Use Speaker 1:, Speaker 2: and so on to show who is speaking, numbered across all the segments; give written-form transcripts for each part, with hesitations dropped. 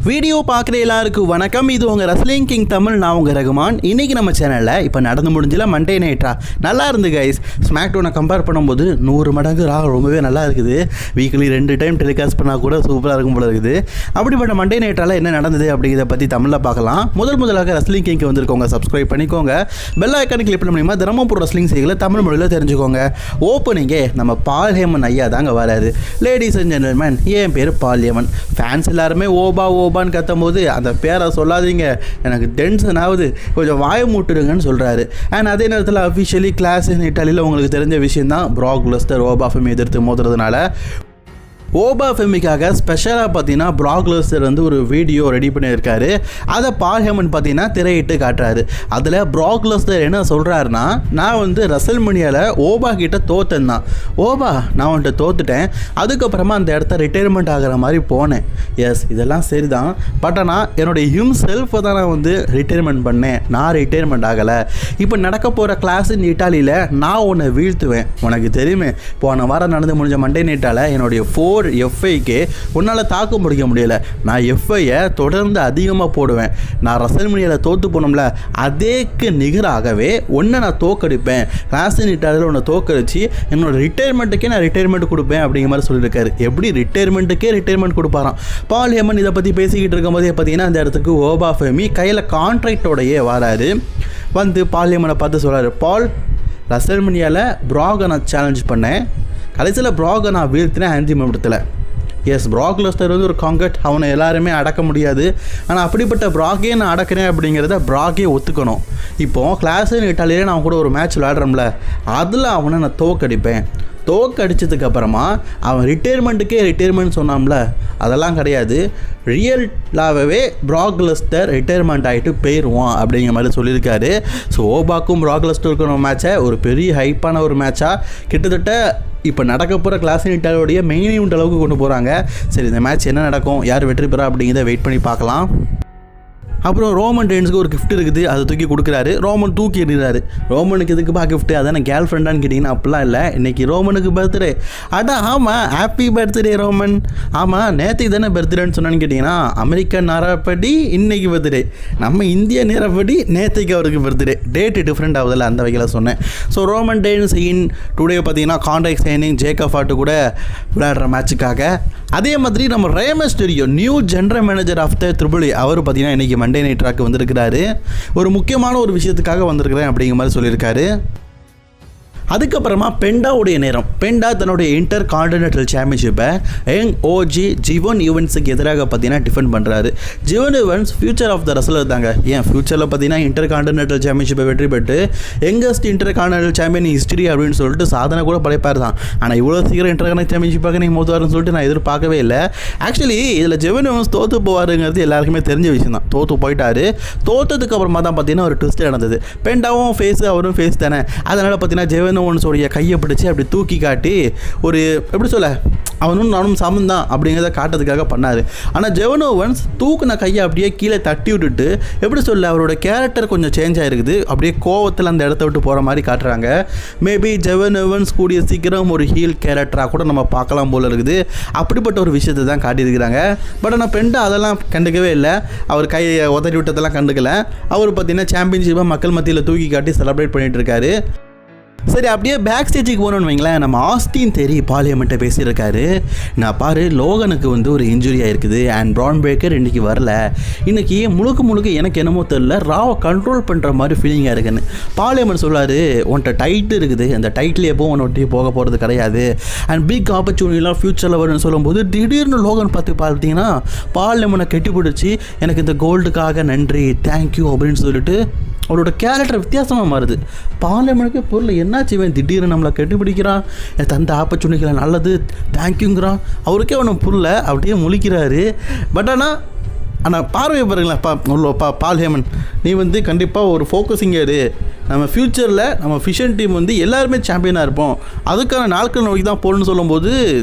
Speaker 1: Video பார்க்குற எல்லாருக்கும் வணக்கம். இது உங்கள் ரெஸ்லிங் கிங் தமிழ். நான் உங்கள் ரகுமான். இன்றைக்கி நம்ம சேனலில் இப்போ நடந்து முடிஞ்சல மண்டே நைட்டா நல்லா இருந்து கைஸ். ஸ்மாக் டவுனை கம்பேர் பண்ணும்போது 100 மடங்கு ரொம்பவே நல்லா இருக்குது. வீக்லி 2 டைம் டெலிகாஸ்ட் பண்ணால் கூட சூப்பராக இருக்கும் போல இருக்குது. அப்படிப்பட்ட மண்டே நைட்டால் என்ன நடந்தது அப்படிங்கிறத பற்றி தமிழில் பார்க்கலாம். முதலாக ரெஸ்லிங் கிங்க்கு வந்திருக்கோங்க, சப்ஸ்கிரைப் பண்ணிக்கோங்க. பெல் ஐக்கானை கிளிக் பண்ண முடியுமா தினமும் ஒரு ரெஸ்லிங் செய்யல தமிழ் மொழியில் தெரிஞ்சுக்கோங்க. ஓப்பனிங்கே நம்ம பால் ஹேமன் ஐயா தாங்க வராது. லேடிஸ் அண்ட் ஜென்டில்மேன், என் பேர் பால் ஹேமன். ஃபேன்ஸ் எல்லாருமே ஓபான்னு கத்தும் போது அந்த பேரை சொல்லாதீங்க, எனக்கு டென்ஷன் ஆகுது, கொஞ்சம் வாய மூட்டுடுங்கன்னு சொல்கிறாரு. அண்ட் அதே நேரத்தில் அஃபிஷியலி கிளாஸ் இன் இட்டாலியில் உங்களுக்கு தெரிஞ்ச விஷயம் தான், ப்ராக் லெஸ்னர் ஓபா ஃபெமி எதிர்த்து மோதுறதுனால ஓபா ஃபெமிக்காக ஸ்பெஷலாக பார்த்தீங்கன்னா ப்ராக் லெஸ்னர் வந்து ஒரு வீடியோ ரெடி பண்ணியிருக்காரு. அதை பால் ஹேமன் பார்த்தீங்கன்னா திரையிட்டு காட்டுறாரு. அதில் ப்ராக் லெஸ்னர் என்ன சொல்கிறாருன்னா, நான் வந்து ரெசல்மனியாவில் ஓபா கிட்ட தோத்தேன் தான். ஓபா நான் வந்துட்டு தோத்துட்டேன், அதுக்கப்புறமா அந்த இடத்த ரிட்டையர்மெண்ட் ஆகிற மாதிரி போனேன். எஸ், இதெல்லாம் சரி தான். பட் ஆனால் என்னுடைய செல்ஃபை தான் நான் வந்து ரிட்டையர்மெண்ட் பண்ணேன், நான் ரிட்டையர்மெண்ட் ஆகலை. இப்போ நடக்க போகிற கிளாஸ் இன் இட்டாலியில் நான் உன்னை வீழ்த்துவேன். உனக்கு தெரியுமே, போன வாரம் நடந்து முடிஞ்ச மண்டே நைட்டால் என்னுடைய 4 எஃப்ஐக்கு உன்னால் தாக்கு முடிக்க முடியலை. நான் எஃப்ஐயை தொடர்ந்து அதிகமாக போடுவேன். நான் ரெசல்மனியாவில் தோற்று போனோம்ல, அதேக்கு நிகராகவே ஒன்றை நான் தோக்கடிப்பேன். கிளாஸ் இன் இட்டாலியில் உன்னை தோக்கடிச்சு என்னோட ரிட்டையர்மெண்ட்டுக்கே நான் ரிட்டையர்மெண்ட் கொடுப்பேன் அப்படிங்கிற மாதிரி சொல்லியிருக்காரு. எப்படி ரிட்டையர்மெண்ட்டுக்கே ரிட்டையர்மெண்ட் கொடுப்பாராம். பால் ஹேமன் இதை பற்றி பேசிக்கிட்டு இருக்கும்போதே பார்த்தீங்கன்னா அந்த இடத்துக்கு ஓபா ஃபெமி கையில் கான்ட்ராக்டோடையே வராரு. வந்து பால் ஹேமனை பார்த்து சொல்கிறாரு, பால், ரெசல்மனியாவில் ப்ராகை நான் சேலஞ்ச் பண்ணேன், கடைசியில் ப்ராகை நான் வீழ்த்தினேன், அந்திமப்படுத்தலை. எஸ், ப்ராக் லெஸ்னர் வந்து ஒரு காங்கட், அவனை எல்லாருமே அடக்க முடியாது. ஆனால் அப்படிப்பட்ட ப்ராகே நான் அடக்கிறேன் அப்படிங்கிறத ப்ராகே ஒத்துக்கணும். இப்போது கிளாஸ் இன் இட்டாலியிலே நான் கூட ஒரு மேட்ச் விளையாடுறோம்ல, அதில் அவனை நான் தோக்கடிப்பேன். தோக்கடிச்சதுக்கப்புறமா அவன் ரிட்டையர்மெண்ட் சொன்னான்ல, அதெல்லாம் கிடையாது. ரியலாகவே ப்ராக் லெஸ்னர் ரிட்டையர்மெண்ட் ஆகிட்டு போயிடுவான் அப்படிங்கிற மாதிரி சொல்லியிருக்காரு. ஸோ ஓபாக்கும் ப்ராக் லெஸ்னருக்கும் மேட்சை ஒரு பெரிய ஹைப்பான ஒரு மேட்சாக கிட்டத்தட்ட இப்போ நடக்க போகிற கிளாஸ் இன் இட்டாலியோடைய மெயின் ஈவெண்ட் அளவுக்கு கொண்டு போகிறாங்க. சரி, இந்த மேட்ச் என்ன நடக்கும், யார் வெற்றி பெறா அப்படிங்கிறத வெயிட் பண்ணி பார்க்கலாம். அப்புறம் ரோமன் ரெயின்ஸுக்கு ஒரு கிஃப்ட் இருக்குது, அதை தூக்கி கொடுக்குறாரு. ரோமன் தூக்கி எறிகிறாரு. ரோமனுக்கு எதுக்குப்பா கிஃப்ட்டு, அதான் கேர்ள் ஃப்ரெண்டான்னு கேட்டிங்கன்னா அப்படிலாம் இல்லை. இன்றைக்கி ரோமனுக்கு பர்த்டே. ஆமாம், ஹாப்பி பர்த்டே ரோமன். ஆமாம், நேற்றுக்கு தானே பர்த்டேன்னு சொன்னான்னு கேட்டிங்கன்னா, அமெரிக்கன் நேரப்படி இன்றைக்கி பர்த்டே, நம்ம இந்திய நேரப்படி நேற்றுக்கு அவருக்கு பர்த்டே. டேட்டு டிஃப்ரெண்ட் ஆகுதில்ல, அந்த வகையில் சொன்னேன். So Roman Reigns in today பார்த்தீங்கன்னா கான்ட்ராக்ட் சைனிங் ஜேக்கப் ஹார்ட் கூட விளையாடுற மேட்சுக்காக. அதே மாதிரி நம்ம Rey Mysterio new general manager of the AAA, அவர் பார்த்தீங்கன்னா இன்றைக்கி மண்டே நைட் ராக்கு வந்திருக்கிறாரு. ஒரு முக்கியமான ஒரு விஷயத்துக்காக வந்திருக்கிறேன் அப்படிங்கிற மாதிரி சொல்லியிருக்காரு. அதுக்கப்புறமா பெண்டாவுடைய நேரம். பெண்டா தன்னுடைய இன்டர் கான்டினென்டல் சாம்பியன்ஷிப்பை யங் ஓஜி ஜிவோன் ஈவெண்ட்ஸுக்கு எதிராக பார்த்தீங்கன்னா டிஃபெண்ட் பண்ணுறாரு. Jevon Evans future of the wrestler தாங்க. ஏன் ஃபியூச்சரில் பார்த்தீங்கன்னா இன்டர் கான்டினென்டல் சாம்பியன்ஷிப்பை வெற்றி பெற்று youngest intercontinental champion history அப்படின்னு சொல்லிட்டு சாதனை கூட படைப்பார் தான். ஆனால் இவ்வளோ சீக்கிரம் இன்டர் கான்டினென்டல் சாம்பியன்ஷிப்பாக நீங்கள் மோதுவாருன்னு சொல்லிட்டு நான் எதிர்பார்க்கவே இல்லை. ஆக்சுவலி இதில் ஜிவோன் ஈவெண்ட்ஸ் தோற்று போவாருங்கிறது எல்லாருக்குமே தெரிஞ்ச விஷயம் தான். தோற்று போயிட்டாரு. தோற்றதுக்கு அப்புறமா தான் பார்த்தீங்கன்னா ஒரு ட்விஸ்ட் நடந்தது. பெண்டாவும் ஃபேஸு, அவரும் ஃபேஸ் தானே. அதனால் பார்த்தீங்கன்னா ஜிவோன் ஈவெண்ட்ஸோடைய கையை பிடிச்சி அப்படி தூக்கி காட்டி ஒரு எப்படி சொல்ல, அவனும் நானும் சமம் தான் அப்படிங்கிறத காட்டுறதுக்காக பண்ணார். ஆனால் ஜிவோன் ஈவெண்ட்ஸ் தூக்குன கையை அப்படியே கீழே தட்டி விட்டுட்டு எப்படி சொல்ல, அவரோட கேரக்டர் கொஞ்சம் சேஞ்ச் ஆகிருக்குது. அப்படியே கோவத்தில் அந்த இடத்த விட்டு போகிற மாதிரி காட்டுறாங்க. மேபி ஜிவோன் ஈவெண்ட்ஸ் கூடிய சீக்கிரம் ஒரு ஹீல் கேரக்டராக கூட நம்ம பார்க்கலாம் போல இருக்குது. அப்படிப்பட்ட ஒரு விஷயத்தை தான் காட்டியிருக்கிறாங்க. பட் ஆனால் பெண்டா அதெல்லாம் கண்டுக்கவே இல்லை. அவர் கையை உதறி விட்டதெல்லாம் கண்டுக்கலை. அவர் பார்த்தீங்கன்னா சாம்பியன்ஷிப்பை மக்கள் மத்தியில் தூக்கி காட்டி செலிப்ரேட் பண்ணிகிட்டு இருக்காரு. சரி, அப்படியே பேக் ஸ்டேஜுக்கு போகணுன்னு வைங்களேன். நம்ம ஆஸ்டின் தெரி பார்லிமெண்ட்டை பேசியிருக்காரு. நான் பாரு, லோகனுக்கு வந்து ஒரு இன்ஜுரி ஆகிருக்குது அண்ட் ப்ரான் பிரேக்கர் இன்றைக்கி வரல. இன்றைக்கி முழுக்க எனக்கு என்னமோ தெரியல, ராவை கண்ட்ரோல் பண்ணுற மாதிரி ஃபீலிங்காக இருக்குன்னு பார்லிமெண்ட் சொல்கிறார். உன்கிட்ட டைட்டு இருக்குது, அந்த டைட்டில் எப்போ உன்னை ஒட்டி போக போகிறது கிடையாது அண்ட் பிக் ஆப்பர்ச்சுனிட்டிலாம் ஃப்யூச்சரில் வரும்னு சொல்லும்போது திடீர்னு லோகன் பார்த்தீங்கன்னா பார்லிமெண்ட்டை கெட்டி பிடிச்சி எனக்கு இந்த கோல்டுக்காக நன்றி, தேங்க்யூ அப்படின்னு சொல்லிட்டு அவரோட கேரக்டர் வித்தியாசமாக மாறுது. பார்லிமெண்ட்டுக்கு பொருள் என்னாச்சு, இவன் திடீர்னு நம்மளை கெட்டுப்பிடிக்கிறான், தந்த ஆப்பர்ச்சுனிட்டிகளை நல்லது தேங்க்யூங்கிறான். அவருக்கே அவனை புரியல, அப்படியே முழிக்கிறாரு. பட் ஆனால் பார்வையை பாருங்களேன், பால் ஹேமன், நீ வந்து கண்டிப்பாக ஒரு ஃபோக்கஸிங் எடு. நம்ம ஃப்யூச்சரில் நம்ம ஃபிஷன் டீம் வந்து எல்லாருமே சாம்பியனாக இருப்போம், அதுக்கான நாட்கள் நோக்கி தான் போகணுன்னு சொல்லும்போது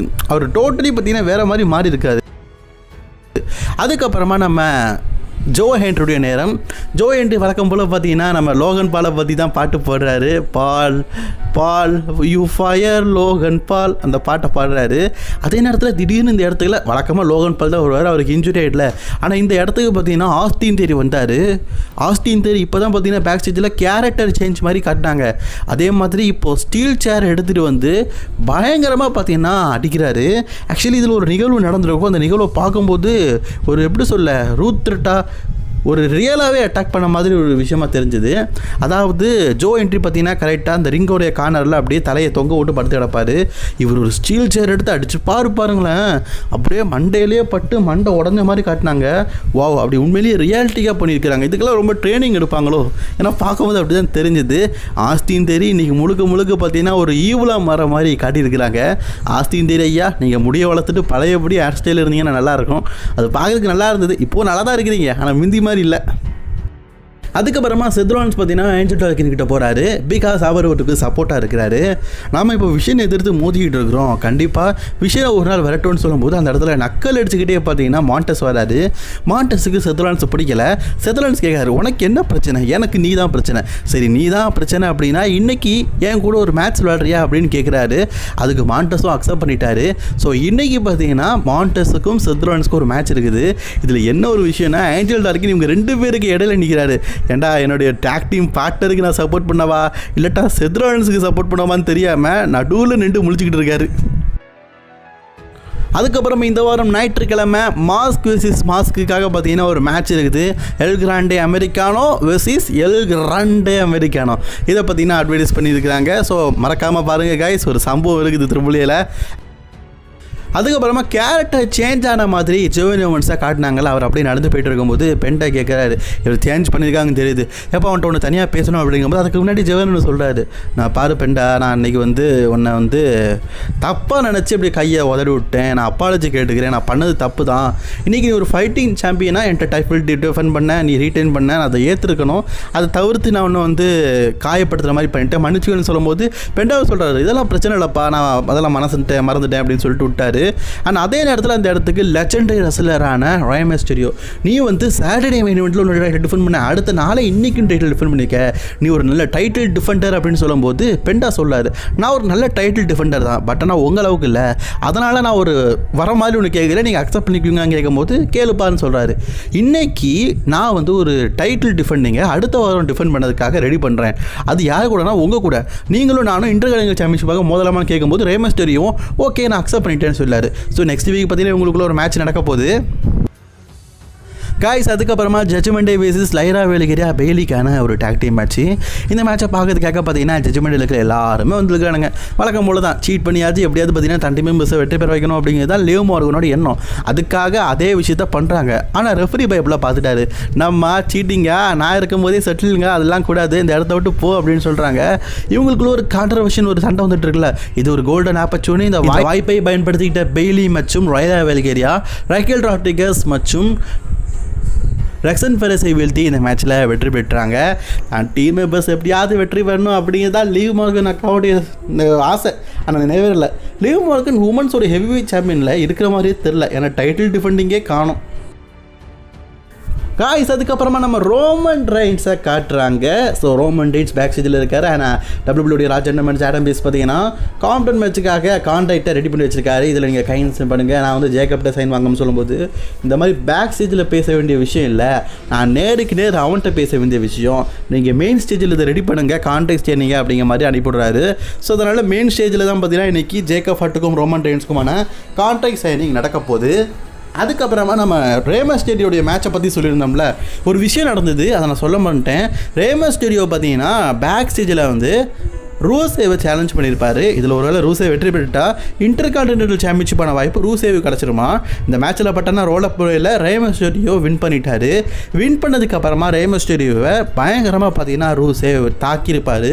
Speaker 1: அவர் டோட்டலி பார்த்திங்கன்னா வேறு மாதிரி மாறி இருக்காரு. அதுக்கப்புறமா நம்ம ஜோ ஹென்ரியுடைய நேரம். ஜோ ஹென்றி வழக்கம் போல் பார்த்தீங்கன்னா நம்ம லோகன் பாலை பற்றி தான் பாட்டு பாடுறாரு. பால் பால் யூ ஃபயர் லோகன் பால் அந்த பாட்டை பாடுறாரு. அதே நேரத்தில் திடீர்னு இந்த இடத்துல வழக்கமாக லோகன் பால் தான் வருவார், அவருக்கு இன்ஜுரி ஆகிடல. ஆனால் இந்த இடத்துக்கு பார்த்தீங்கன்னா ஆஸ்டின் தேரி வந்தார். ஆஸ்டின் தேரி இப்போ தான் பார்த்தீங்கன்னா பேக் ஸ்டேஜில் கேரக்டர் சேஞ்ச் மாதிரி காட்டினாங்க. அதே மாதிரி இப்போது ஸ்டீல் சேர் எடுத்துகிட்டு வந்து பயங்கரமாக பார்த்தீங்கன்னா அடிக்கிறாரு. ஆக்சுவலி இதில் ஒரு நிகழ்வு நடந்திருக்கும். அந்த நிகழ்வை பார்க்கும்போது ஒரு எப்படி சொல்ல ரூத்ரட்டா ஒரு ரியலாகவே அட்டாக் பண்ண மாதிரி ஒரு விஷயமா தெரிஞ்சுது. அதாவது ஜோ என்ட்ரி பார்த்தீங்கன்னா கரெக்டாக அந்த ரிங்கோடைய கார்னரில் அப்படியே தலையை தொங்க விட்டு படுத்து கிடப்பார். இவர் ஒரு ஸ்டீல் சேர் எடுத்து அடிச்சு பாருங்களேன், அப்படியே மண்டையிலேயே பட்டு மண்டை உடஞ்ச மாதிரி காட்டினாங்க. வாவ், அப்படி உண்மையிலேயே ரியாலிட்டிக்காக பண்ணியிருக்கிறாங்க. இதுக்கெல்லாம் ரொம்ப ட்ரைனிங் எடுப்பாங்களோ, ஏன்னா பார்க்கும்போது அப்படி தான் தெரிஞ்சுது. ஆஸ்டின் தேரி இன்றைக்கி முழுக்க பார்த்தீங்கன்னா ஒரு ஈவலாக மாற மாதிரி காட்டியிருக்கிறாங்க. ஆஸ்டின் தேரி ஐயா, நீங்கள் முடிய வளர்த்துட்டு பழையபடி ஹேர் ஸ்டைல் இருந்தீங்கன்னா நல்லாயிருக்கும். அது பார்க்குறதுக்கு நல்லா இருந்தது. இப்போது நல்லா தான் இருக்கிறீங்க, ஆனால் மிந்தி மாதிரி இல்லை. அதுக்கப்புறமா செத் ராலின்ஸ் பார்த்தீங்கன்னா ஏஞ்சல் டார்கின் கிட்ட போகிறாரு. பிகாஸ் அவர் அவருக்கு சப்போர்ட்டாக இருக்கிறாரு. நாம் இப்போ விஷயம் எதிர்த்து மோதிக்கிட்டு இருக்கிறோம். கண்டிப்பாக விஷயம் ஒரு நாள் வரட்டும்னு சொல்லும்போது அந்த இடத்துல நக்கல் அடிச்சுக்கிட்டே பார்த்தீங்கன்னா மாண்டஸ் வராது. மாண்டஸுக்கு செத் ராலின்ஸ் பிடிக்கல. செத் ராலின்ஸ் கேட்காரு, உனக்கு என்ன பிரச்சனை? எனக்கு நீ தான் பிரச்சனை. சரி, நீ தான் பிரச்சனை அப்படின்னா இன்னைக்கு என் கூட ஒரு மேட்ச் விளையாடுறியா அப்படின்னு கேட்குறாரு. அதுக்கு மாண்டஸும் அக்செப்ட் பண்ணிட்டாரு. ஸோ இன்றைக்கி பார்த்தீங்கன்னா மாண்டஸுக்கும் செத் ராலின்ஸ்க்கும் ஒரு மேட்ச் இருக்குது. இதில் என்ன ஒரு விஷயம்னா ஏஞ்சல் டார்கின் இவங்க 2 பேருக்கு இடையில நிற்கிறாரு. ஏண்டா என்னுடைய டேக் டீம் பார்ட்னருக்கு நான் சப்போர்ட் பண்ணவா இல்லட்டா செத் ராலின்ஸுக்கு சப்போர்ட் பண்ணவான்னு தெரியாமல் நடுவில் நின்று முழிச்சிக்கிட்டு இருக்காரு. அதுக்கப்புறமா இந்த வாரம் ஞாயிற்றுக்கிழமை மாஸ்க் வெர்சஸ் மாஸ்க்குக்காக பார்த்தீங்கன்னா ஒரு மேட்ச் இருக்குது. El Grande Americano versus El Grande Americano, இதை பார்த்தீங்கன்னா அட்வர்டைஸ் பண்ணியிருக்கிறாங்க. ஸோ மறக்காமல் பாருங்கள் கைஸ், ஒரு சம்பவம் இருக்குது திருப்புலியில். அதுக்கப்புறமா கேரக்டர் சேஞ்ச் ஆன மாதிரி ஜெவன் ஓவன்ஸாக காட்டினாங்களா. அவர் அப்படியே நடந்து போயிட்டு இருக்கும்போது பென்டா கேட்குறாரு, இவர் சேஞ்ச் பண்ணியிருக்காங்கன்னு தெரியுது, எப்போ அவன்கிட்ட ஒன்று தனியாக பேசணும் அப்படிங்கும்போது அதுக்கு முன்னாடி ஜெவன் சொல்கிறாரு, நான் பாரு பென்டா, நான் அன்றைக்கி உன்னை தப்பாக நினச்சி இப்படி கையை உதறி விட்டேன், நான் அப்பாலஜி கேட்டுக்கிறேன், நான் பண்ணது தப்பு தான். இன்றைக்கி நீ ஒரு ஃபைட்டிங் சாம்பியனாக என்கிட்ட டைட்டில் டிஃபெண்ட் பண்ண, நீ ரீட்டைன் பண்ண, நான் அதை ஏற்றுக்கணும். அதை தவிர்த்து நான் ஒன்று காயப்படுத்துகிற மாதிரி பண்ணிட்டேன், மன்னிச்சுக்கன்னு சொல்லும்போது பென்டாவை சொல்கிறாரு, இதெல்லாம் பிரச்சனை இல்லைப்பா, நான் அதெல்லாம் மறந்துட்டேன் அப்படின்னு சொல்லிட்டு விட்டார். அண்ட் அதே நேரத்தில் அந்த இடத்துக்கு லெஜெண்டரி ரெஸ்லரான ரே மிஸ்டீரியோ, நீ சாட்டர்டே மெயின் இவெண்ட்டில் ஒரு டைட்டில் டிஃபெண்ட் பண்ண, அடுத்த நாளே இன்றைக்கும் டைட்டில் டிஃபெண்ட் பண்ணிக்க, நீ ஒரு நல்ல டைட்டில் டிஃபெண்டர் அப்படின்னு சொல்லும்போது பென்டா சொல்லாரு, நான் ஒரு நல்ல டைட்டில் டிஃபெண்டர் தான், பட் ஆனால் உங்கள் அளவுக்கு இல்லை, அதனால் நான் ஒரு வர மாதிரி ஒன்று கேட்குறேன், நீங்கள் அக்செப்ட் பண்ணிக்குவீங்கன்னு கேட்கும்போது கேளுப்பான்னு சொல்கிறாரு. இன்றைக்கி நான் ஒரு டைட்டில் டிஃபெண்டிங்கை அடுத்த வாரம் டிஃபெண்ட் பண்ணதுக்காக ரெடி பண்ணுறேன். அது யார் கூடனா உங்கள் கூட, நீங்களும் நானும் இன்டர்கான்டினென்டல் சாம்பியன்ஷிப்பாக முதலாமான்னு கேட்கும்போது ரே மிஸ்டீரியோ ஓகே நான் அக்செப்ட் பண்ணிட்டேன்னு சொல்லாரு. ஸோ நெக்ஸ்ட் வீக் பார்த்தீங்கன்னா உங்களுக்குள்ள ஒரு மேட்ச் நடக்க போகுது காய்ஸ். அதுக்கப்புறமா ஜட்ஜ்மெண்ட் டே வேர்சஸ் லைரா வேலிகரியா பெய்லிக்கான ஒரு டாக் டீம் மேட்ச்சு. இந்த மேட்சை பார்க்கறதுக்காக பார்த்தீங்கன்னா ஜட்ஜ்மெண்ட் இருக்கிற எல்லாருமே வந்துருக்கானுங்க. வழக்கம் போல தான் சீட் பண்ணியாச்சு எப்படியாவது பார்த்தீங்கன்னா 30 மெம்பர்ஸை வெற்றி பெற வைக்கணும் அப்படிங்கிறது தான் லிவ் மார்கனோட எண்ணம். அதுக்காக அதே விஷயத்த பண்ணுறாங்க. ஆனால் ரெஃபரி பைப்பில் பார்த்துட்டாரு, நம்ம சீட்டிங்க நான் இருக்கும்போதே செட்டிலுங்க, அதெல்லாம் கூடாது, இந்த இடத்த விட்டு போ அப்படின்னு சொல்கிறாங்க. இவங்களுக்குள்ள ஒரு கான்ட்ரவர்ஷன் ஒரு சண்டை வந்துட்டு இருக்குல்ல, இது ஒரு கோல்டன் ஆப்பர்ச்சுனிட்டி. இந்த வாய்ப்பை பயன்படுத்திக்கிட்ட பெய்லி மற்றும் லைரா வேலிகரியா ரக்கேல் ராட்ரிகஸ் மற்றும் ரெக்சன் ஃபெரஸை வீழ்த்தி இந்த மேட்ச்சில் வெற்றி பெற்றாங்க. டீம் மெம்பர்ஸ் எப்படியாவது வெற்றி பெறணும் அப்படிங்கிறதான் லிவ் மார்கன் அக்காவுடைய ஆசை. ஆனால் நிறைவேறல. லிவ் மார்கன் உமன்ஸ் ஒரு ஹெவி வெயிட் சாம்பியனில் இருக்கிற மாதிரியே தெரில, ஏன்னா டைட்டில் டிஃபெண்டிங்கே காணும் காய்ஸ். அதுக்கப்புறமா நம்ம ரோமன் ரெயின்ஸை காட்டுறாங்க. ஸோ ரோமன் ரெயின்ஸ் பேக் ஸ்டேஜில் இருக்கார். ஆனால் டபிள்யூபிள்யூடி ராஜன் மேட்ச் ஆடம் பேஸ் பார்த்தீங்கன்னா காம்ப்டன் மேட்சுக்காக கான்ட்ராக்டை ரெடி பண்ணி வச்சிருக்காரு. இதில் நீங்கள் கைன்ஸ் பண்ணுங்கள், நான் ஜேக்கப்ட சைன் வாங்கணும்னு சொல்லும்போது இந்த மாதிரி பேக் ஸ்டேஜில் பேச வேண்டிய விஷயம் இல்லை, நான் நேருக்கு நேர் அவன்கிட்ட பேச வேண்டிய விஷயம், நீங்கள் மெயின் ஸ்டேஜில் இதை ரெடி பண்ணுங்கள், கான்ட்ராக்ட் சேனிங்க அப்படிங்கிற மாதிரி அனுப்பிவிடுறாரு. ஸோ அதனால் மெயின் ஸ்டேஜில் தான் பார்த்தீங்கன்னா இன்றைக்கி ஜேக்கப் ஹட்டுக்கும் ரோமன் ரெயின்ஸ்க்குமான கான்ட்ராக்ட் சைனிங் நடக்க போகுது. அதுக்கப்புறமா நம்ம ரே மிஸ்டீரியோடைய மேட்சை பற்றி சொல்லியிருந்தோம்ல, ஒரு விஷயம் நடந்தது, அதை நான் சொல்ல மாட்டேன். ரே மிஸ்டீரியோ பார்த்தீங்கன்னா பேக் ஸ்டேஜில் ரூசேவை சேலஞ்ச் பண்ணியிருப்பார். இதில் ஒருவேளை ரூசேவ் வெற்றி பெற்றுட்டா இன்டர்கான்டினென்டல் சாம்பியன்ஷிப்பான வாய்ப்பு ரூசேவு கிடச்சிருமா. இந்த மேட்ச்சில் பட்டனா ரோல் அப் முறையில் ரே மிஸ்டீரியோ வின் பண்ணிட்டார். வின் பண்ணதுக்கப்புறமா ரே மிஸ்டீரியோவை பயங்கரமாக பார்த்தீங்கன்னா ரூசேவ் தாக்கியிருப்பார்.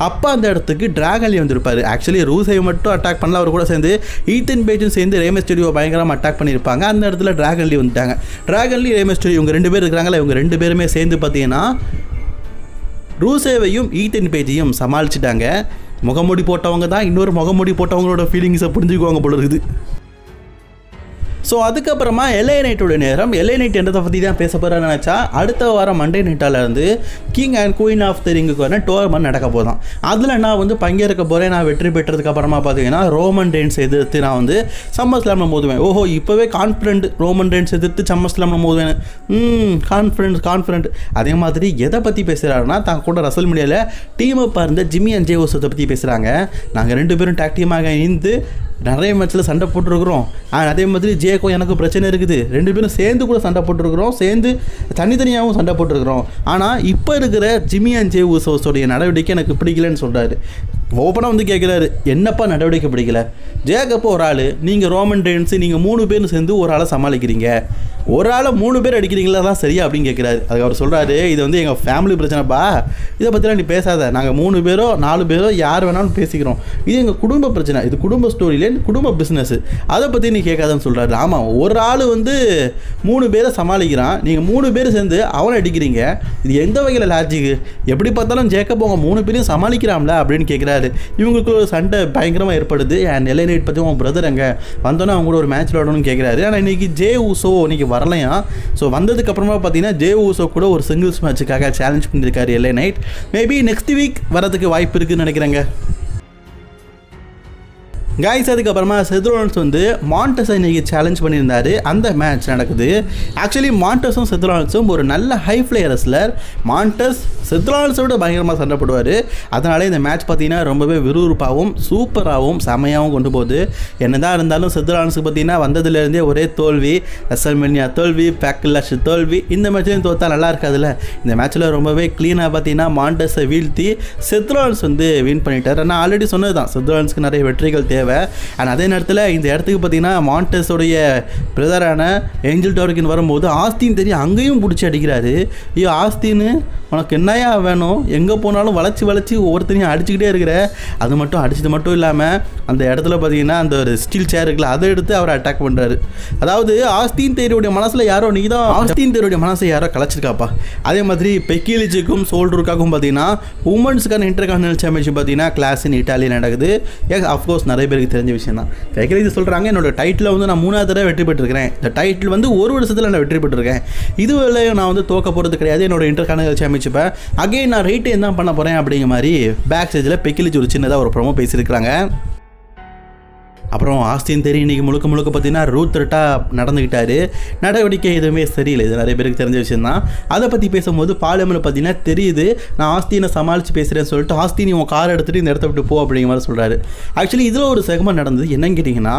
Speaker 1: அப்போ அந்த இடத்துக்கு டிராகன்லி வந்திருப்பார். ஆக்சுவலி ரூசேவ் மட்டும் அட்டாக் பண்ணல, அவர் கூட சேர்ந்து ஈத்தன் பேஜும் சேர்ந்து ரே மிஸ்டீரியோ பயங்கரமாக அட்டாக் பண்ணியிருப்பாங்க. அந்த இடத்துல டிராகன்லி வந்துட்டாங்க. டிராகன்லி ரே மிஸ்டீரியோ இவங்க 2 பேர் இருக்கிறாங்களா, இவங்க 2 பேருமே சேர்ந்து பார்த்தீங்கன்னா ரூசேவையும் ஈத்தன் பேஜையும் சமாளிச்சிட்டாங்க. முகமூடி போட்டவங்க தான் இன்னொரு முகமூடி போட்டவங்களோட ஃபீலிங்ஸை புரிஞ்சுக்குவாங்க போல இருக்குது. ஸோ அதுக்கப்புறமா எல்ஏ நைட்டோட நேரம். எல்ஏ நைட் என்றதை பற்றி தான் பேச போகிறான்னு நினச்சா, அடுத்த வாரம் மண்டே நைட்டால் இருந்து king and queen of the ரிங்குக்கு வர டோர்னமெண்ட் நடக்க போதான். அதில் நான் வந்து பங்கேற்க போகிறேன். நான் வெற்றி பெற்றதுக்கு அப்புறமா பார்த்தீங்கன்னா ரோமன் ரெயின்ஸ் எதிர்த்து நான் வந்து சம்மர் ஸ்லாமில் மோதுவேன். ஓஹோ, இப்போவே கான்ஃபிடென்ட், ரோமன் ரெயின்ஸ் எதிர்த்து சம்மர் ஸ்லாமில் மோதுவேன். கான்ஃபிடென்ட். அதே மாதிரி எதை பற்றி பேசுகிறாருன்னா, தான் கூட ரசல் மீடியாவில் டீம் அப்பாக இருந்த ஜிம்மி அண்ட் ஜே ஊசோவை பற்றி பேசுகிறாங்க. நாங்கள் 2 பேரும் டாக் டீமாக இருந்து நிறைய மேட்ச்சில் சண்டை போட்டுருக்குறோம். அதே மாதிரி ஜேக்கும் எனக்கு பிரச்சனை இருக்குது. 2 பேரும் சேர்ந்து கூட சண்டை போட்டுருக்குறோம், சேர்ந்து தனித்தனியாகவும் சண்டை போட்டுருக்குறோம். ஆனால் இப்போ இருக்கிற ஜிம்மி அண்ட் ஜே ஊசோஸோடைய நடவடிக்கை எனக்கு பிடிக்கலன்னு சொல்கிறாரு. ஓப்பனாக வந்து கேட்குறாரு, என்னப்பா நடவடிக்கை பிடிக்கல? ஜேக்கப்போ ஒரு ஆள், நீங்கள் ரோமன் ரெயின்ஸு, நீங்கள் 3 பேரும் சேர்ந்து ஒரு ஆளை சமாளிக்கிறீங்க, ஒரு ஆளை 3 பேர் அடிக்கிறீங்களா, தான் சரியா அப்படின்னு கேட்குறாரு. அதுக்கு அவர் சொல்கிறாரு, இது வந்து எங்கள் ஃபேமிலி பிரச்சனைப்பா, இதை பற்றிலாம் நீ பேசாத, நாங்கள் 3 பேரோ 4 பேரோ யார் வேணாலும் பேசிக்கிறோம், இது எங்கள் குடும்ப பிரச்சனை, இது குடும்ப ஸ்டோரியிலே குடும்ப பிஸ்னஸ், அதை பற்றி நீ கேட்காதன்னு சொல்கிறாரு. ஆமாம், ஒரு ஆள் வந்து 3 பேரை சமாளிக்கிறான், நீங்கள் 3 பேர் சேர்ந்து அவனை அடிக்கிறீங்க, இது எந்த வகையில் லாஜிக்கு? எப்படி பார்த்தாலும் ஜேக்கப் அவங்க 3 பேரையும் சமாளிக்கிறாம்ல அப்படின்னு கேட்குறாரு. இவங்களுக்கு ஒரு சண்டை பயங்கரமாக ஏற்படுது. அண்ட் எல்ஏ நைட் பற்றி உன் பிரதர் எங்கே வந்தோன்னே அவங்க கூட ஒரு மேட்ச் விளாடணும்னு கேட்குறாரு. ஆனால் இன்றைக்கி ஜே ஊசோ இன்றைக்கி வரலையா. ஸோ வந்ததுக்கப்புறமா பார்த்தீங்கன்னா ஜே ஊசோ கூட ஒரு சிங்கிள்ஸ் மேட்சுக்காக சேலஞ்ச் பண்ணியிருக்காரு எல்ஏ நைட். மேபி நெக்ஸ்ட் வீக் வரதுக்கு வாய்ப்பு இருக்குதுன்னு நினைக்கிறேங்க. கைஸ், அதுக்கப்புறமா செத் ரோலன்ஸ் வந்து மாண்டஸை இன்றைக்கி சேலஞ்ச் பண்ணியிருந்தார். அந்த மேட்ச் நடக்குது. ஆக்சுவலி மாண்டஸும் செத் ரோலன்ஸும் ஒரு நல்ல ஹை ஃப்ளை ரெஸ்லர். மாண்டஸ் செத் ரோலன்ஸை விட பயங்கரமாக சண்டை போடுவார். அதனால இந்த மேட்ச் பார்த்தீங்கன்னா ரொம்பவே விறுவிறுப்பாகவும் சூப்பராகவும் செமையாகவும் கொண்டு போகுது. என்னதான் இருந்தாலும் செத் ரோலன்ஸுக்கு பார்த்தீங்கன்னா வந்ததுலேருந்தே ஒரே தோல்வி, ரெசல்மேனியா தோல்வி, பேக்லாஷ் தோல்வி. இந்த மேட்ச்லையும் தோற்றா நல்லா இருக்காதுல்ல. இந்த மேட்ச்சில் ரொம்பவே க்ளீனாக பார்த்தீங்கன்னா மாண்டஸை வீழ்த்தி செத் ரோலன்ஸ் வந்து வின் பண்ணிட்டார். நான் ஆல்ரெடி சொன்னது தான், செத் ரோலன்ஸ்க்கு நிறைய வெற்றிகள் தேவை. அண்ட் அதே நேரத்தில் இந்த இடத்துக்கு பார்த்தீங்கன்னா மாண்டஸோடைய பிரதரான ஏஞ்சல் டார்கின் வரும்போது ஆஸ்தின் தெரியும் அங்கேயும் பிடிச்சி அடிக்கிறாரு. ஐயோ ஆஸ்தின்னு, உனக்கு என்னையா வேணும்? எங்கே போனாலும் வளைச்சி ஒவ்வொருத்தரையும் அடிச்சுக்கிட்டே இருக்கிற. அது மட்டும் அடிச்சது மட்டும் இல்லாமல் அந்த இடத்துல பார்த்தீங்கன்னா அந்த ஒரு ஸ்டீல் சேர் இருக்குல்ல, அதை எடுத்து அவரை அட்டாக் பண்ணுறாரு. அதாவது ஆஸ்தின் தேரியுடைய மனசில் யாரோ, நீ தான் ஆஸ்தின் தேரியுடைய மனசை யாரோ கலைச்சிருக்காப்பா. அதே மாதிரி பெக்கிலிச்சுக்கும் சோல்டருக்காகவும் பார்த்தீங்கன்னா உமன்ஸுக்கான இன்டர்கான்டினல் சாம்பியன்ஷிப் பார்த்தீங்கன்னா கிளாஸ் இன் இட்டாலி நடக்குது. அஃப்கோர்ஸ் நிறைய பேருக்கு தெரிஞ்ச விஷயம் தான். பெக்கிலிச்சு சொல்கிறாங்க, என்னோட டைட்டில் வந்து நான் 3வது தடவை வெற்றி பெற்றிருக்கிறேன். இந்த டைட்டில் வந்து ஒரு வருஷத்தில் நான் வெற்றி பெற்றிருக்கேன். இதுவரையும் நான் வந்து தோக்க போகிறது கிடையாது. என்னோட இன்டர்கான்டினல் சாம்பியன்ஷிப்பை அகைன் நான் ரேட்டு என்ன பண்ண போகிறேன் அப்படிங்கிற மாதிரி பேக் ஸ்டேஜில் பெக்கிலிச்சு ஒரு சின்னதாக ஒரு ப்ரோமோ பேசியிருக்கிறாங்க. அப்புறம் ஆஸ்தின் தேரி இன்றைக்கி முழுக்க பார்த்தீங்கன்னா ரூத்ரட்டாக நடந்துக்கிட்டாரு. நடவடிக்கை எதுவுமே சரியில்லை. இது நிறைய பேருக்கு தெரிஞ்ச விஷயம் தான். அதை பற்றி பேசும்போது பாலியமில் பார்த்தீங்கன்னா தெரியுது, நான் ஆஸ்தினை சமாளித்து பேசுகிறேன்னு சொல்லிட்டு ஆஸ்தினி உன் காரை எடுத்துகிட்டு இந்த இடத்த விட்டு போ அப்படிங்கிற மாதிரி சொல்கிறாரு. ஆக்சுவலி இதில் ஒரு செக்மெண்ட் நடந்தது. என்னன்னு கேட்டிங்கன்னா,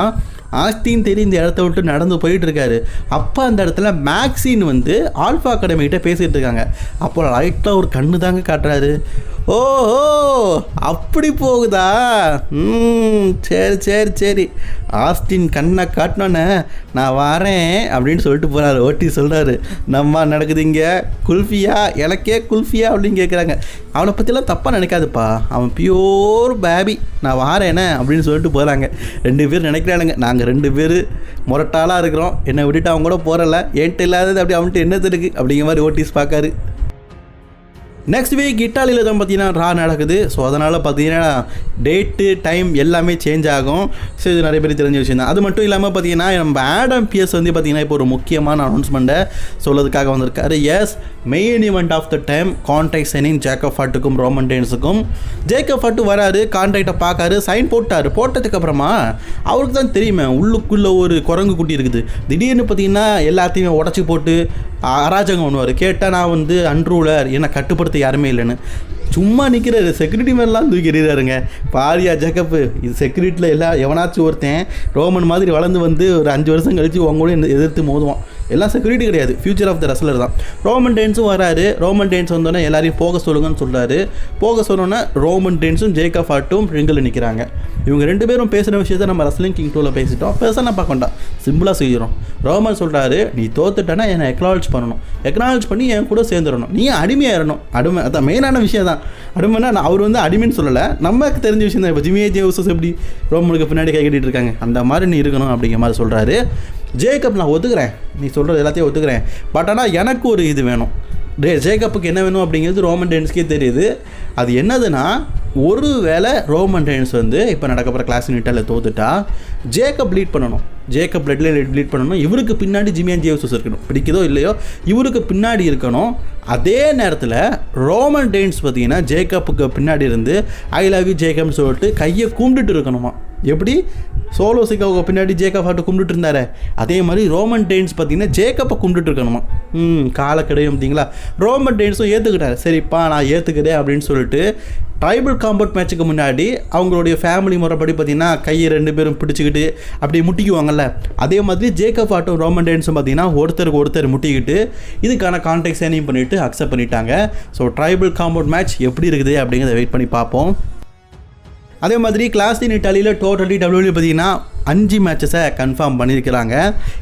Speaker 1: ஆஸ்தின் தேரி இந்த இடத்த விட்டு நடந்து போயிட்டு இருக்காரு. அப்போ அந்த இடத்துல மேக்ஸின் வந்து ஆல்ஃபா அகாடமிகிட்ட பேசிகிட்டு இருக்காங்க. அப்போ லைட்டாக ஒரு கண்ணு தாங்க காட்டுறாரு. ஓஹோ, அப்படி போகுதா? சரி. ஆஸ்டின் கண்ணை காட்டினோன்னே நான் வரேன் அப்படின்னு சொல்லிட்டு போகிறாரு. ஓட்டி சொல்கிறாரு, நம்ம நடக்குது இங்கே குல்ஃபியா, எனக்கே குல்ஃபியா அப்படின்னு கேட்குறாங்க. அவனை பற்றிலாம் தப்பாக நினைக்காதுப்பா, அவன் பியோர் பேபி, நான் வாரேனே அப்படின்னு சொல்லிட்டு போகிறாங்க. 2 பேர் நினைக்கிறானுங்க, நாங்கள் 2 பேர் முரட்டாலாக இருக்கிறோம், என்னை விட்டுட்டு அவங்க கூட போகிறல, என்கிட்ட இல்லாதது அப்படி அவன்கிட்ட என்னது இருக்குது அப்படிங்கிற மாதிரி ஓட்டிஸ் பார்க்காரு. நெக்ஸ்ட் வீக் இட்டாலியில் தான் பார்த்தீங்கன்னா ரா நடக்குது. ஸோ அதனால் பார்த்தீங்கன்னா டேட்டு டைம் எல்லாமே சேஞ்ச் ஆகும். ஸோ இது நிறைய பேர் தெரிஞ்ச விஷயம் தான். அது மட்டும் இல்லாமல் பார்த்தீங்கன்னா நம்ம ஆடம் பியர்ஸ் வந்து பார்த்தீங்கன்னா இப்போ ஒரு முக்கியமான அனௌன்ஸ்மெண்ட்டை சொல்லதுக்காக வந்திருக்காரு. Yes, main event of the time contract signing Jacob ஹார்ட்டுக்கும் ரோமன் ரெயின்ஸுக்கும். ஜேக்கப் ஹார்ட்டு வராரு, கான்ட்ராக்டை பார்க்காரு, சைன் போட்டதுக்கப்புறமா அவருக்கு தான் தெரியுமே உள்ளுக்குள்ளே ஒரு குரங்கு குட்டி இருக்குது. திடீர்னு பார்த்தீங்கன்னா எல்லாத்தையுமே உடச்சி போட்டு அராஜகம் பண்ணுவார். கேட்டால் நான் வந்து அன்ரூலர், என்னை கட்டுப்படுத்த யாருமே இல்லைன்னு சும்மா நிற்கிறாரு. செக்யூரிட்டி மேலாம் தூக்கி எறிகிறாருங்க. பாரியா ஜேக்கப்பு, இது செக்யூரிட்டியில் எல்லாம் எவனாச்சும் ஒருத்தன் ரோமன் மாதிரி வளர்ந்து வந்து ஒரு 5 வருஷம் கழித்து உங்க கூட எதிர்த்து மோதுவான். எல்லாம் செக்யூரிட்டி கிடையாது, ஃபியூச்சர் ஆஃப் த ரெஸ்லர் தான். ரோமன் ரெயின்ஸும் வராரு. ரோமன் ரெயின்ஸ் வந்தோடனே எல்லாரையும் போக சொல்லுங்கன்னு சொல்கிறாரு. போக சொன்னோன்னே ரோமன் ரெயின்ஸும் ஜேக்கப் ஹார்ட்டும் ரிங்கில் நிற்கிறாங்க. இவங்க 2 பேரும் பேசுகிற விஷயத்தை நம்ம ரெஸ்லிங் கிங் 2ல் பேசிட்டோம். பெருசாக பார்க்க வேண்டாம், சிம்பிளாக செய்கிறோம். ரோமன் சொல்கிறாரு, நீ தோத்துட்டேன்னா என்னை எக்னாலஜ் பண்ணணும், எக்னாலஜ் பண்ணி என் கூட சேர்ந்துடணும், நீ அடிமையாயிடணும். அடிமை அதான் மெயினான விஷயம் தான். அடிமைன்னா அவர் வந்து அடிமைன்னு சொல்லலை, நமக்கு தெரிஞ்ச விஷயம் தான். இப்போ ஜிம்மி ஜேவுசஸ் எப்படி ரோமனுக்கு பின்னாடி கை கட்டிகிட்டு இருக்காங்க, அந்த மாதிரி நீ இருக்கணும் அப்படிங்கிற மாதிரி சொல்கிறாரு. ஜேக்கப், நான் ஒத்துக்கிறேன், நீ சொல்கிறது எல்லாத்தையும் ஒத்துக்கிறேன், பட் ஆனால் எனக்கு ஒரு இது வேணும். ஜேக்கப்புக்கு என்ன வேணும் அப்படிங்கிறது ரோமன் ரெயின்ஸ்க்கே தெரியுது. அது என்னதுன்னா, ஒரு வேளை ரோமன் ரெயின்ஸ் வந்து இப்போ நடக்க போகிற கிளாஸ் நீட்டால் தோத்துட்டா ஜேக்கப் லீட் பண்ணணும், ஜேக்கப் லீட் பண்ணணும். இவருக்கு பின்னாடி ஜிமியான் ஜேசஸ் இருக்கணும், பிடிக்குதோ இல்லையோ இவருக்கு பின்னாடி இருக்கணும். அதே நேரத்தில் ரோமன் ரெயின்ஸ் பார்த்தீங்கன்னா ஜேக்கப்புக்கு பின்னாடி இருந்து ஐ லவ் யூ ஜேக்கப்னு சொல்லிட்டு கையை கும்பிட்டுட்டு இருக்கணுமா. எப்படி சோலோ சிக்காவுக்கு பின்னாடி ஜேக்கப் ஆட்டு கும்பிட்டுட்டு இருந்தாரு, அதே மாதிரி ரோமன் ரெயின்ஸ் பார்த்தீங்கன்னா ஜேக்கப்பை கும்பிட்டுட்டு இருக்கணுமா. காலக்கடையும் பார்த்தீங்களா. ரோமன் ரெயின்ஸும் ஏற்றுக்கிட்டாரு, சரிப்பா நான் ஏற்றுக்கிறேன் அப்படின்னு சொல்லிட்டு ட்ரைபல் காம்பவுண்ட் மேட்சுக்கு முன்னாடி அவங்களுடைய ஃபேமிலி முறைப்படி பார்த்தீங்கன்னா கையை 2 பேரும் பிடிச்சிக்கிட்டு அப்படியே முட்டிக்குவாங்கல்ல, அதே மாதிரி ஜேக்கப் ஆட்டும் ரோமன் ரெயின்ஸும் பார்த்தீங்கன்னா ஒருத்தருக்கு ஒருத்தர் முட்டிக்கிட்டு இதுக்கான கான்டாக்ட் சைனிங் பண்ணிவிட்டு அக்செப்ட் பண்ணிட்டாங்க. ஸோ ட்ரைபல் காம்பவுண்ட் மேட்ச் எப்படி இருக்குது அப்படிங்கிறத வெயிட் பண்ணி பார்ப்போம். அதே மாதிரி கிளாஸ் இன் இட்டாலியில் டோட்டலி WWE பார்த்தீங்கன்னா 5 மேட்சஸை கன்ஃபார்ம் பண்ணியிருக்கிறாங்க.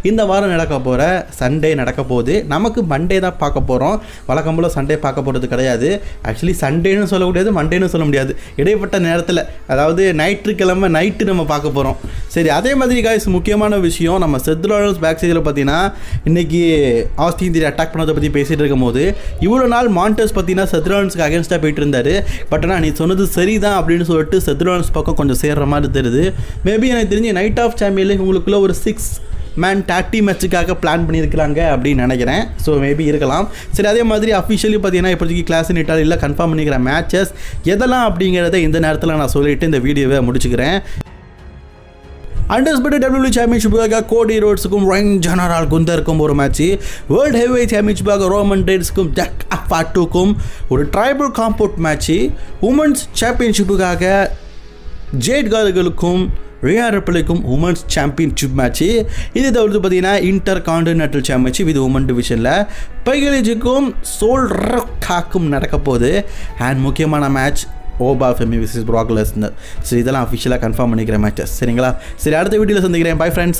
Speaker 1: இந்த வாரம் நடக்க போகிற சண்டே நடக்க போகுது. நமக்கு மண்டே தான் பார்க்க போகிறோம். வழக்கம் போல் சண்டே பார்க்க போகிறது கிடையாது. ஆக்சுவலி சண்டேன்னு சொல்ல முடியாது, மண்டேன்னு சொல்ல முடியாது, இடைப்பட்ட நேரத்தில், அதாவது ஞாயிற்றுக்கிழமை நைட்டு நம்ம பார்க்க போகிறோம். சரி, அதே மாதிரி காய்ஸ் முக்கியமான விஷயம், நம்ம செத் ராலன்ஸ் பேக் சைடில் பார்த்தீங்கன்னா இன்றைக்கி ஆஸ்டின் தியரி அட்டாக் பண்ணதை பற்றி பேசிகிட்டு இருக்கும் போது இவ்வளோ நாள் மாண்டஸ் பார்த்தீங்கன்னா செத் ராலன்ஸ்க்கு அகேன்ஸ்டாக போயிட்டு இருந்தார். பட் ஆனால் நீ சொன்னது சரிதான் அப்படின்னு சொல்லிட்டு செத் ராலன்ஸ் பக்கம் கொஞ்சம் சேர்ற மாதிரி தெரியுது. மேபி எனக்கு தெரிஞ்சு நைட் ஆஃப் சாம்பியன்ல உங்களுக்குள்ள ஒரு 6 மேன் டாக் டீம் மேட்சுக்காக பிளான் பண்ணியிருக்கிறாங்க அப்படின்னு நினைக்கிறேன். ஸோ மேபி இருக்கலாம். சரி, அதே மாதிரி அஃபிஷியலி பார்த்தீங்கன்னா இப்போதைக்கு கிளாஸ் இன் இட்டாலியில் கன்ஃபார்ம் பண்ணிக்கிற மேட்சஸ் எதெல்லாம் அப்படிங்கிறத இந்த நேரத்தில் நான் சொல்லிட்டு இந்த வீடியோவை முடிச்சுக்கிறேன். அண்டர்ஸ்பெக்டட் WWE சாம்பியன்ஷிப்பாக கோடி ரோட்ஸுக்கும் ரைன் ஜெனரல் குந்தருக்கும் ஒரு மேட்ச்சு, வேர்ல்டு ஹெவிவெயிட் சாம்பியன்ஷிப்பாக ரோமன் ரெயின்ஸுக்கும் ஜாக் அஃபாட்டுக்கும் ஒரு ட்ரைபல் காம்பவுண்ட் மேட்ச்சு, உமன்ஸ் சாம்பியன்ஷிப்புக்காக ஜேட் கார்களுக்கும் ரியா ரிப்ளிக்கும் உமன்ஸ் சாம்பியன்ஷிப் மேட்ச்சு. இது தவிர்த்து பார்த்தீங்கன்னா இன்டர் கான்டினென்டல் சாம்பியன்ஷிப் இது உமன் டிவிஷனில் பைகலிஜுக்கும் சோல் ரக்காக்கும் நடக்க போகுது. அண்ட் முக்கியமான match Oba Femi versus Brock Lesnar. சரி, இதெல்லாம் அஃபிஷியலாக கன்ஃபார்ம் பண்ணிக்கிற மேட்சஸ். சரிங்களா? சரி, அடுத்த வீடியோவில் சந்திக்கிறேன். Bye friends.